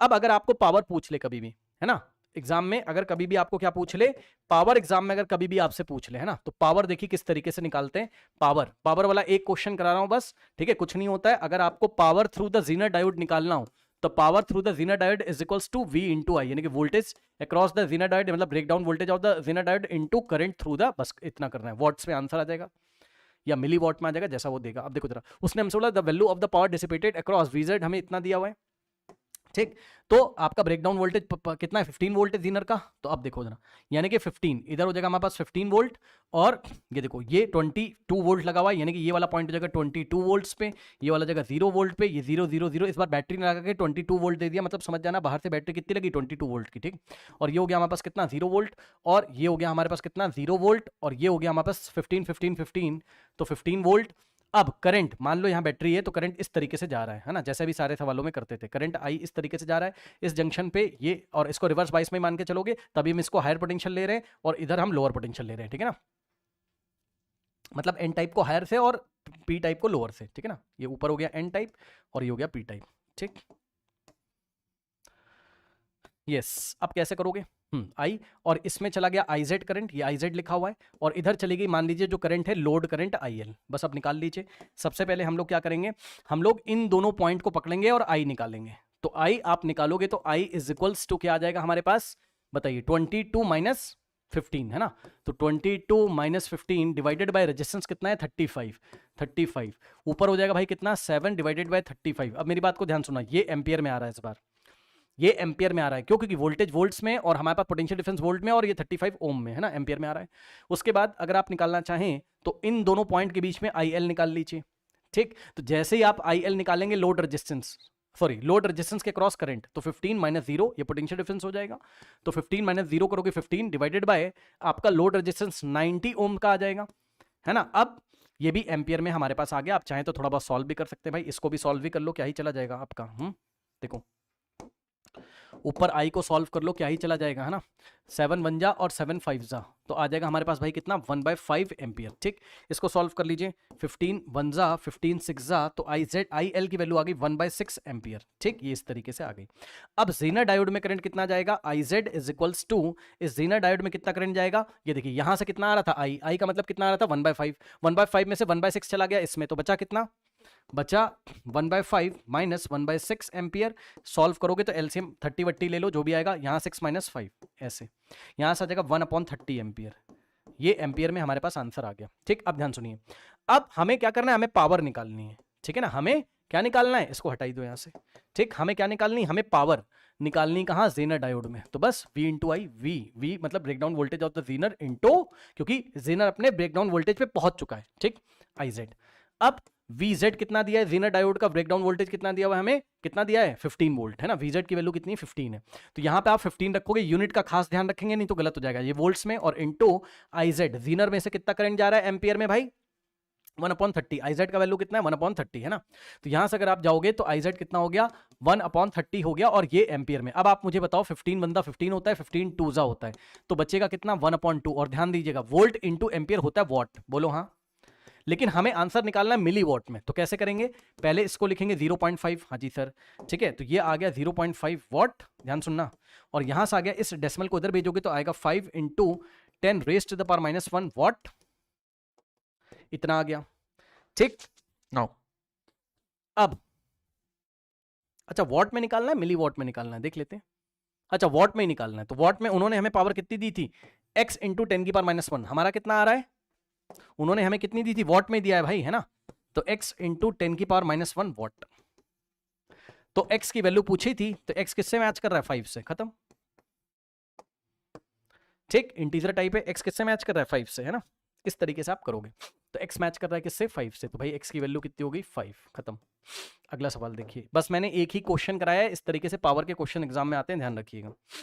अब अगर आपको पावर पूछ ले कभी भी, है ना, एग्जाम में अगर कभी भी आपको क्या पूछ ले, पावर एग्जाम में अगर कभी भी आपसे पूछ ले, है ना, तो पावर देखिए किस तरीके से निकालते हैं। पावर वाला एक क्वेश्चन करा रहा हूं बस, ठीक है, कुछ नहीं होता है। अगर आपको power through the Zener diode निकालना हो तो power through the Zener diode is equals to V into I, यानी कि voltage across the Zener diode, मतलब breakdown voltage of the Zener diode into current through the, बस इतना करना है। वॉट्स में आंसर आ जाएगा या मिली वॉट में आ जाएगा, जैसा वो देगा। अब देखो जरा, उसने हमसे बोला the value of the power dissipated across VZ, हमें इतना दिया हुआ है, ठीक। तो आपका ब्रेकडाउन वोल्टेज कितना है, 15 वोल्ट है जीनर का। तो अब देखो जरा, यानी कि 15 इधर हो जाएगा हमारे पास 15 वोल्ट, और ये देखो ये 22 वोल्ट लगा हुआ है, यानी कि ये वाला पॉइंट हो जाएगा 22 वोल्ट्स पे, ये वाला जगह 0 वोल्ट पे, ये 0 0 0। इस बार बैटरी लगा के 22 वोल्ट दे दिया, मतलब समझ जाना बाहर से बैटरी कितनी लगी, 22 वोल्ट की, ठीक। और ये हो गया हमारे पास कितना, 0 वोल्ट, और ये हो गया हमारे पास कितना, 0 वोल्ट, और ये हो गया हमारे पास 15 15 15, तो 15 वोल्ट। अब करंट मान लो यहाँ बैटरी है, तो करंट इस तरीके से जा रहा है ना, जैसे भी सारे सवालों में करते थे, करंट आई इस तरीके से जा रहा है इस जंक्शन पे ये, और इसको रिवर्स बाइस में मान के चलोगे तभी हम इसको हायर पोटेंशियल ले रहे हैं और इधर हम लोअर पोटेंशियल ले रहे हैं, ठीक है ना, मतलब एन टाइप को हायर से और पी टाइप को लोअर से, ठीक है ना। ये ऊपर हो गया एन टाइप और ये हो गया पी टाइप, ठीक। यस, अब कैसे करोगे, आई, और इसमें चला गया आईजेड करंट, ये आईजेड लिखा हुआ है, और इधर चली गई मान लीजिए जो करंट है लोड करंट आईएल, बस अब निकाल लीजिए। सबसे पहले हम लोग क्या करेंगे, हम लोग इन दोनों पॉइंट को पकड़ेंगे और आई निकालेंगे। तो आई आप निकालोगे तो आई इज इक्वल्स टू क्या आ जाएगा हमारे पास, बताइए, 22 माइनस 15, है ना। तो 22 माइनस 15 डिवाइडेड बाय रेजिस्टेंस कितना है, 35 ऊपर हो जाएगा भाई कितना, 7 डिवाइडेड बाय 35। अब मेरी बात को ध्यान सुना, ये एम्पियर में आ रहा है इस बार, ये एम्पियर में आ रहा है, क्यों, क्योंकि वोल्टेज वोल्ट्स में और हमारे पास पोटेंशियल डिफरेंस वोल्ट में, और ये 35 ओम में, है ना, एम्पियर में आ रहा है। उसके बाद अगर आप निकालना चाहें तो इन दोनों पॉइंट के बीच में आईएल निकाल लीजिए, ठीक। तो जैसे ही आप आईएल निकालेंगे लोड रेजिस्टेंस के क्रॉस करंट, तो 15 माइनस 0 ये पोटेंशियल डिफरेंस हो जाएगा। तो 15 माइनस 0 करोगे 15 डिवाइडेड बाय आपका लोड रेजिस्टेंस 90 ओम का आ जाएगा, है ना। अब ये भी एम्पियर में हमारे पास आ गया। आप चाहें तो थोड़ा बहुत सॉल्व भी कर सकते हैं भाई, इसको भी सॉल्व भी कर लो, क्या ही चला जाएगा आपका। देखो ऊपर आई को सॉल्व कर लो, क्या ही चला जाएगा, है ना, 7 1 जा और 7 5 जा, तो आ जाएगा हमारे पास भाई कितना, 1/5 एम्पियर, ठीक। इसको सॉल्व कर लीजिए, 15 1 जा 15 6 जा, तो आई एल की वैल्यू आ गई 1/6 एम्पियर, ठीक। ये इस तरीके से आ गई। अब जीनर डायोड में करंट कितना जाएगा, I Z is equals to, इस जीनर डायोड में कितना करंट जाएगा, ये देखिए यहां से कितना आ रहा था, आई का मतलब कितना आ रहा था, 1/5, 1/5 में से 1/6 चला गया इसमें, तो बचा कितना, बचा 1/5 माइनस 1/6 एम्पियर। सॉल्व करोगे तो एलसीएम 30 वट्टी ले लो, जो भी आएगा, यहाँ 6 माइनस 5 ऐसे, यहाँ से आ जाएगा 1/30 एम्पियर। ये एम्पियर में हमारे पास आंसर आ गया, ठीक। अब ध्यान सुनिए, अब हमें क्या करना है, हमें पावर निकालनी है, ठीक है ना। हमें क्या निकालना है, इसको हटाई दो यहाँ से, ठीक। हमें क्या निकालनी है, हमें पावर निकालनी कहाँ, जेनर डायोड में। तो बस V इंटू आई, वी मतलब breakdown voltage of the zener into, क्योंकि जेनर अपने ब्रेकडाउन वोल्टेज पे पहुंच चुका है, ठीक, आई जेड। अब VZ कितना दिया है, जेनर डायोड का ब्रेकडाउन वोल्टेज कितना दिया हुआ है, हमें कितना दिया है, 15 वोल्ट, है ना। VZ की वैल्यू कितनी, 15 है। तो यहां पे आप 15 रखोगे, यूनिट का खास ध्यान रखेंगे, नहीं तो गलत हो जाएगा, ये वोल्ट्स में, और इनटू IZ, जेनर में से कितना करंट जा रहा है एम्पियर में भाई, 1/30। IZ का वैल्यू कितना है, 1/30, है ना। तो यहां से अगर आप जाओगे तो IZ कितना हो गया, 1/30 हो गया, और ये एम्पियर में। अब आप मुझे बताओ, 15 बंदा 15 होता है, 15 2 जा होता है, तो बचेगा कितना, 1/2। और ध्यान दीजिएगा वोल्ट इंटू एम्पियर होता है वॉट, बोलो हाँ। लेकिन हमें आंसर निकालना है मिली वॉट में, तो कैसे करेंगे, पहले इसको लिखेंगे 0.5, हाँ जी सर, ठीक है। तो ये आ गया 0.5 वॉट, ध्यान सुनना, और यहां से आ गया, इस डेसिमल को इधर भेजोगे तो आएगा 5 into 10 raise to the power -1 watt, इतना आ गया, ठीक। नाउ अब अच्छा, वॉट में निकालना है, मिली वॉट में निकालना है, देख लेते हैं। अच्छा, वॉट में ही निकालना है, तो वॉट में उन्होंने हमें पावर कितनी दी थी, x इंटू 10 की पावर -1, हमारा कितना आ रहा है, उन्होंने हमें कितनी दी थी, वॉट में दिया है भाई, है ना। तो x इंटू 10 की पावर -1 वॉट, तो x की वैल्यू पूछी थी, तो x किससे मैच कर रहा है, 5 से, खत्म, ठीक। इंटीजर टाइप है, x किससे मैच कर रहा है, 5 से, है ना। इस तरीके से आप करोगे, तो x मैच कर रहा है किससे, 5 से, तो भाई x की वैल्यू कितनी हो गई, 5, खत्म। अगला सवाल देखिए, बस मैंने एक ही क्वेश्चन कराया है, इस तरीके से पावर के क्वेश्चन एग्जाम में आते हैं, ध्यान रखिएगा।